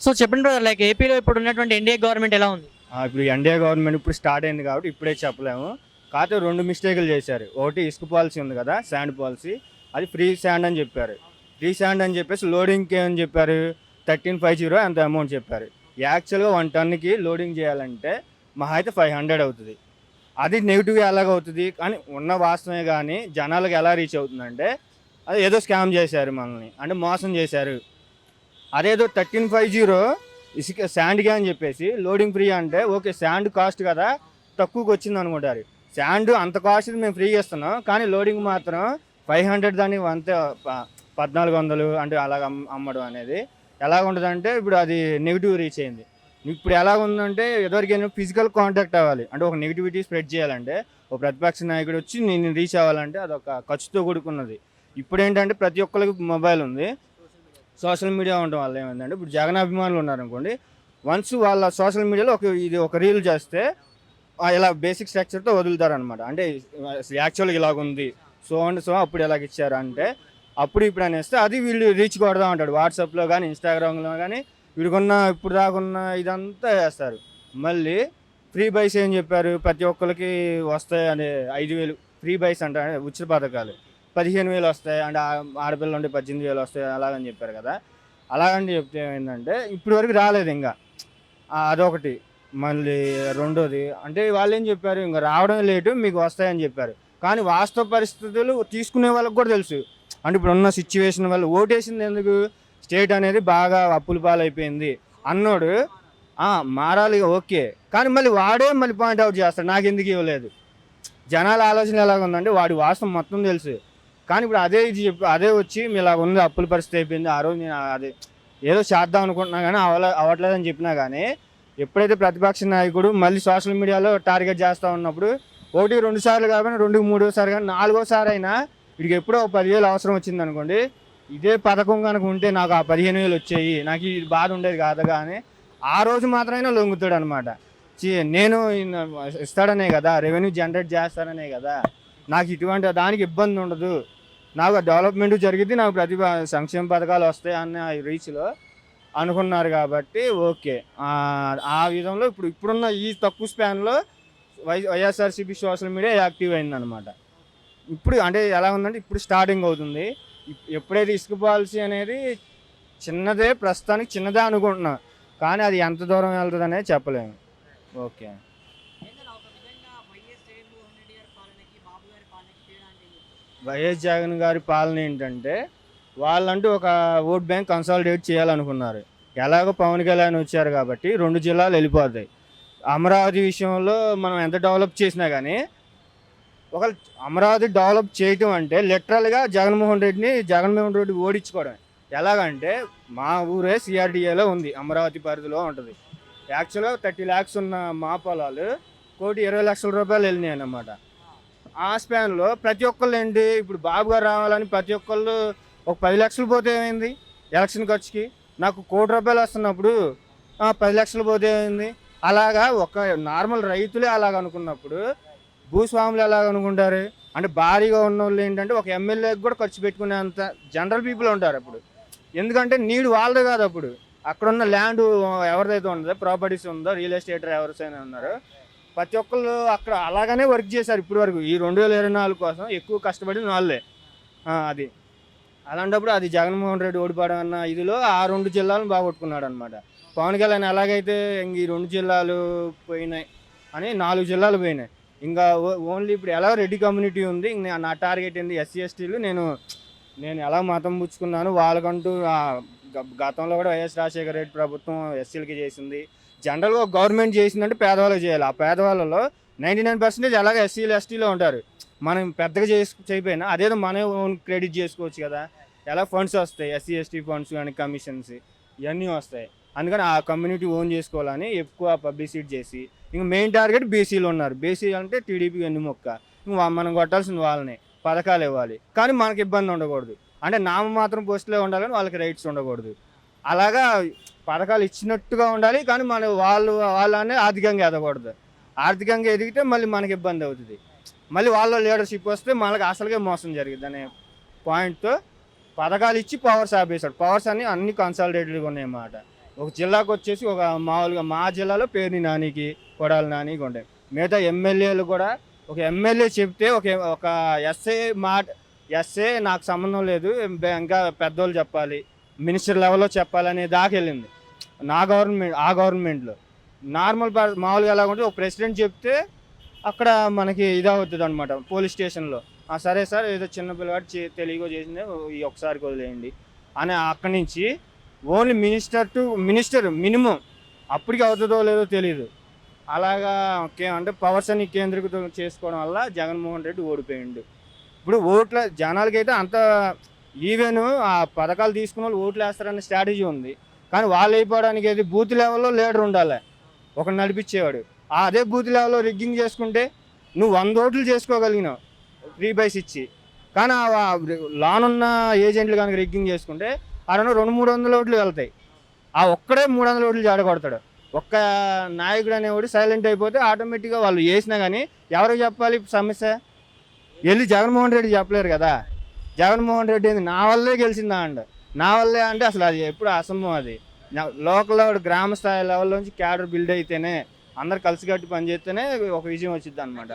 So చెప్పండి brother, like ఏపీలో ఇప్పుడు ఉన్నటువంటి ఎన్డీఏ గవర్నమెంట్ ఎలా ఉంది? ఇప్పుడు ఎన్డీఏ గవర్నమెంట్ ఇప్పుడు స్టార్ట్ అయింది కాబట్టి ఇప్పుడే చెప్పలేము. కాకపోతే 2 మిస్టేకులు చేశారు. ఒకటి ఇసుక పాలసీ ఉంది కదా, శాండ్ పాలసీ, అది ఫ్రీ శాండ్ అని చెప్పారు. ఫ్రీ శాండ్ అని చెప్పేసి లోడింగ్కి ఏమని చెప్పారు, 1350 అంత అమౌంట్ చెప్పారు. యాక్చువల్గా 1 టన్నుకి లోడింగ్ చేయాలంటే మహా అయితే 500 అవుతుంది. అది నెగిటివ్ ఎలాగవుతుంది కానీ ఉన్న వాస్తవమే, కానీ జనాలకు ఎలా రీచ్ అవుతుందంటే అది ఏదో స్కామ్ చేశారు మనల్ని, అంటే మోసం చేశారు. అదేదో 1350 ఇసుక శాండ్గా అని చెప్పేసి లోడింగ్ ఫ్రీ అంటే ఓకే, శాండ్ కాస్ట్ కదా తక్కువకి వచ్చింది అనుకుంటారు. శాండ్ అంత కాస్ట్ మేము ఫ్రీగా ఇస్తున్నాం, కానీ లోడింగ్ మాత్రం 500 దాన్ని అంతే 1400 అంటే అలాగ అమ్మడం అనేది ఎలాగ ఉంటుందంటే ఇప్పుడు అది నెగిటివ్ రీచ్ అయింది. ఇప్పుడు ఎలాగ ఉందంటే ఎదువరికైనా ఫిజికల్ కాంటాక్ట్ అవ్వాలి, అంటే ఒక నెగిటివిటీ స్ప్రెడ్ చేయాలంటే ఒక ప్రతిపక్ష నాయకుడు వచ్చి నేను రీచ్ అవ్వాలంటే అదొక ఖర్చుతో కూడుకున్నది. ఇప్పుడు ఏంటంటే ప్రతి ఒక్కరికి మొబైల్ ఉంది, సోషల్ మీడియా ఉండడం వల్ల ఏమైందంటే ఇప్పుడు జగన్ అభిమానులు ఉన్నారనుకోండి, వన్స్ వాళ్ళ సోషల్ మీడియాలో ఒక రీల్ చేస్తే ఇలా బేసిక్ స్ట్రక్చర్తో వదులుతారనమాట. అంటే యాక్చువల్గా ఇలాగుంది, సో అప్పుడు ఎలాగ ఇచ్చారు అంటే అప్పుడు ఇప్పుడు అనేస్తే అది వీళ్ళు రీచ్ కొడదాం అంటాడు. వాట్సాప్లో కానీ ఇన్స్టాగ్రామ్లో కానీ వీడికున్న ఇప్పుడు దాకున్న ఇదంతా వేస్తారు. మళ్ళీ ఫ్రీ బైస్ ఏం చెప్పారు, ప్రతి ఒక్కరికి వస్తాయి అనే 5000 ఫ్రీ బైస్ అంటే ఉచిత పథకాలు 15,000 వస్తాయి, అంటే ఆడపిల్లలు ఉంటే 18,000 వస్తాయి అలాగని చెప్పారు కదా. అలాగని చెప్తే ఏమైందంటే ఇప్పటి వరకు రాలేదు ఇంకా. అదొకటి. మళ్ళీ రెండోది అంటే వాళ్ళు ఏం చెప్పారు, ఇంకా రావడం లేటు మీకు వస్తాయని చెప్పారు. కానీ వాస్తవ పరిస్థితులు తీసుకునే వాళ్ళకి కూడా తెలుసు. అంటే ఇప్పుడు ఉన్న సిచ్యువేషన్ వల్ల ఓటేసింది ఎందుకు, స్టేట్ అనేది బాగా అప్పుల పాలైపోయింది అన్నోడు మారాలి ఓకే, కానీ మళ్ళీ వాడే మళ్ళీ పాయింట్అవుట్ చేస్తాడు నాకు ఎందుకు ఇవ్వలేదు. జనాల ఆలోచన ఎలాగ ఉందంటే వాడి వాస్తవం మొత్తం తెలుసు, కానీ ఇప్పుడు అదే ఇది అదే వచ్చి మీ ఇలా ఉంది అప్పుల పరిస్థితి అయిపోయింది, ఆ రోజు నేను అది ఏదో చేద్దాం అనుకుంటున్నా కానీ అవ్వట్లేదని చెప్పినా కానీ ఎప్పుడైతే ప్రతిపక్ష నాయకుడు మళ్ళీ సోషల్ మీడియాలో టార్గెట్ చేస్తూ ఉన్నప్పుడు 1-2 సార్లు కాకపోయినా 2-3 సార్లు కానీ 4వ సారి అయినా వీడికి ఎప్పుడో 10,000 అవసరం వచ్చింది అనుకోండి, ఇదే పథకం కనుక ఉంటే నాకు ఆ 15,000 వచ్చాయి, నాకు ఇది బాధ ఉండేది కాదుగా అని ఆ రోజు మాత్రమైనా లొంగుతాడు అనమాట. నేను ఇస్తాడనే కదా, రెవెన్యూ జనరేట్ చేస్తాడనే కదా, నాకు ఇటువంటి దానికి ఇబ్బంది ఉండదు, నాకు డెవలప్మెంట్ జరిగింది, నాకు సంక్షేమ పథకాలు వస్తాయి అన్న రీచ్లో అనుకున్నారు కాబట్టి ఓకే. ఆ విధంలో ఇప్పుడున్న ఈ తక్కువ స్పాన్లో వైఎస్ఆర్సీపీ సోషల్ మీడియా యాక్టివ్ అయిందనమాట. ఇప్పుడు అంటే ఎలా ఉందంటే ఇప్పుడు స్టార్టింగ్ అవుతుంది. ఎప్పుడైతే ఇసుక పాలసీ అనేది ప్రస్తుతానికి చిన్నదే అనుకుంటున్నా, కానీ అది ఎంత దూరం వెళ్తుంది అనేది చెప్పలేము. ఓకే. వైఎస్ జగన్ గారి పాలన ఏంటంటే వాళ్ళంటూ ఒక ఓట్ బ్యాంక్ కన్సాలిడేట్ చేయాలనుకున్నారు. ఎలాగో పవన్ కళ్యాణ్ వచ్చారు కాబట్టి 2 జిల్లాలు వెళ్ళిపోతాయి. అమరావతి విషయంలో మనం ఎంత డెవలప్ చేసినా కానీ ఒక అమరావతి డెవలప్ చేయటం అంటే లిటరల్గా జగన్మోహన్ రెడ్డి ఓడించుకోవడమే. ఎలాగంటే మా ఊరే సిఆర్డిఏలో ఉంది, అమరావతి పరిధిలో ఉంటుంది. యాక్చువల్గా 30 lakhs ఉన్న మా పొలాలు 1,20,00,000 రూపాయలు వెళ్ళినాయి అన్నమాట. ఆ స్పాన్లో ప్రతి ఒక్కళ్ళు ఏంటి, ఇప్పుడు బాబు గారు రావాలని ప్రతి ఒక్కళ్ళు ఒక 10 లక్షలు పోతే ఏమైంది ఎలక్షన్ ఖర్చుకి, నాకు 1,00,00,000 రూపాయలు వస్తున్నప్పుడు 10 లక్షలు పోతే ఏమైంది. అలాగా ఒక నార్మల్ రైతులే అలాగ అనుకున్నప్పుడు భూస్వాములు ఎలాగ అనుకుంటారు అంటే భారీగా ఉన్న వాళ్ళు ఏంటంటే ఒక ఎమ్మెల్యేకి కూడా ఖర్చు పెట్టుకునేంత జనరల్ పీపుల్ ఉంటారు అప్పుడు. ఎందుకంటే నీడు వాళ్ళదే కాదు, అప్పుడు అక్కడున్న ల్యాండ్ ఎవరిదైతే ఉందో ప్రాపర్టీస్ ఉందో రియల్ ఎస్టేట్ ఎవరైనా ఉన్నారో ప్రతి ఒక్కళ్ళు అక్కడ అలాగనే వర్క్ చేశారు ఇప్పటి వరకు. ఈ 2024 కోసం ఎక్కువ కష్టపడిన వాళ్ళే. అది అలాంటప్పుడు అది జగన్మోహన్ రెడ్డి ఓడిపోవడం అన్న ఇదిలో ఆ 2 జిల్లాలను బాగొట్టుకున్నాడు అనమాట. పవన్ కళ్యాణ్ ఎలాగైతే ఇంక ఈ 2 జిల్లాలు పోయినాయి అని 4 జిల్లాలు పోయినాయి. ఇంకా ఓన్లీ ఇప్పుడు ఎలా రెడ్డి కమ్యూనిటీ ఉంది, నా టార్గెట్ ఏంది ఎస్సీ ఎస్టీలు. నేను ఎలా మతం పుచ్చుకున్నాను వాళ్ళకంటూ గతంలో కూడా వైఎస్ రాజశేఖర రెడ్డి ప్రభుత్వం ఎస్సీలకి చేసింది. జనరల్గా గవర్నమెంట్ చేసిందంటే పేదవాళ్ళకి చేయాలి. ఆ పేదవాళ్ళలో 99% అలాగే ఎస్సీలు ఎస్టీలో ఉంటారు. మనం పెద్దగా చేయకపోయినా అదేదో మనమే ఓన్ క్రెడిట్ చేసుకోవచ్చు కదా. ఎలా ఫండ్స్ వస్తాయి, ఎస్సీ ఎస్టీ ఫండ్స్ కానీ కమిషన్స్ ఇవన్నీ వస్తాయి. అందుకని ఆ కమ్యూనిటీ ఓన్ చేసుకోవాలని ఎక్కువ పబ్లిసిటీ చేసి ఇంక మెయిన్ టార్గెట్ బీసీలు ఉన్నారు. బీసీ అంటే టీడీపీ వెన్నుముక్క, ఇంక మనం కొట్టాల్సిన వాళ్ళని పథకాలు ఇవ్వాలి, కానీ మనకి ఇబ్బంది ఉండకూడదు. అంటే నామమాత్రం పోస్టులే ఉండాలి కానీ వాళ్ళకి రైట్స్ ఉండకూడదు. అలాగా పథకాలు ఇచ్చినట్టుగా ఉండాలి, కానీ వాళ్ళనే ఆర్థికంగా ఎదగకూడదు. ఆర్థికంగా ఎదిగితే మళ్ళీ మనకి ఇబ్బంది అవుతుంది. మళ్ళీ వాళ్ళ లీడర్షిప్ వస్తే మనకి అసలుగా మోసం జరిగింది అనే పాయింట్తో పథకాలు ఇచ్చి పవర్స్ ఆపేశాడు. పవర్స్ అన్ని కన్సాలిడేటెడ్గా ఉన్నాయన్నమాట. ఒక జిల్లాకు వచ్చేసి ఒక మామూలుగా మా జిల్లాలో పేరుని నానికి కొడాలి నానికి ఉంటాయి. మిగతా ఎమ్మెల్యేలు కూడా ఒక ఎమ్మెల్యే చెప్తే ఒక ఎస్ఏ ఎస్ఏ నాకు సంబంధం లేదు, ఇంకా పెద్దోళ్ళు చెప్పాలి, మినిస్టర్ లెవెల్లో చెప్పాలనే దాకా వెళ్ళింది ఆ గవర్నమెంట్లో. నార్మల్ మామూలుగా ఎలా ఉంటే ఒక ప్రెసిడెంట్ చెప్తే అక్కడ మనకి ఇదవుతుంది అనమాట పోలీస్ స్టేషన్లో. సరే సార్ ఏదో చిన్న పిల్లవాడు తెలియకో చేసిందే ఈ ఒకసారికి వదిలేయండి అని అక్కడి నుంచి only minister to minister minimum అప్పటికి అవుతుందో లేదో తెలియదు. అలాగా అంటే పవర్స్ అన్ని కేంద్రీకృతం చేసుకోవడం వల్ల జగన్మోహన్ రెడ్డి ఓడిపోయిండు. ఇప్పుడు ఓట్ల జనాలకైతే అంత ఈవెన్ ఆ పథకాలు తీసుకున్న వాళ్ళు ఓట్లు వేస్తారనే స్ట్రాటజీ ఉంది. కానీ వాళ్ళు అయిపోవడానికి ఏది బూత్ లెవెల్లో లీడర్ ఉండాలి, ఒకడు నడిపించేవాడు. అదే బూత్ లెవెల్లో రిగ్గింగ్ చేసుకుంటే నువ్వు 100 ఓట్లు చేసుకోగలిగినావు 3/6 ఇచ్చి. కానీ లానున్న ఏజెంట్లు కనుక రిగ్గింగ్ చేసుకుంటే 200-300 ఓట్లు వెళ్తాయి. ఒక్కడే 300 ఓట్లు జాడగొడతాడు. ఒక్క నాయకుడు అనేవాడు సైలెంట్ అయిపోతే ఆటోమేటిక్గా వాళ్ళు వేసినా కానీ ఎవరికి చెప్పాలి సమస్య? వెళ్ళి జగన్మోహన్ రెడ్డి చెప్పలేరు కదా. జగన్మోహన్ రెడ్డి నా వల్లే గెలిచిందా అండి, నా వల్లే అంటే అసలు అది ఎప్పుడు అసంభవం. అది లోకల్ గ్రామ స్థాయి లెవెల్ నుంచి క్యాడర్ బిల్డ్ అయితేనే అందరు కలిసికట్టి పనిచేస్తేనే ఒక విజయం వచ్చింది అనమాట.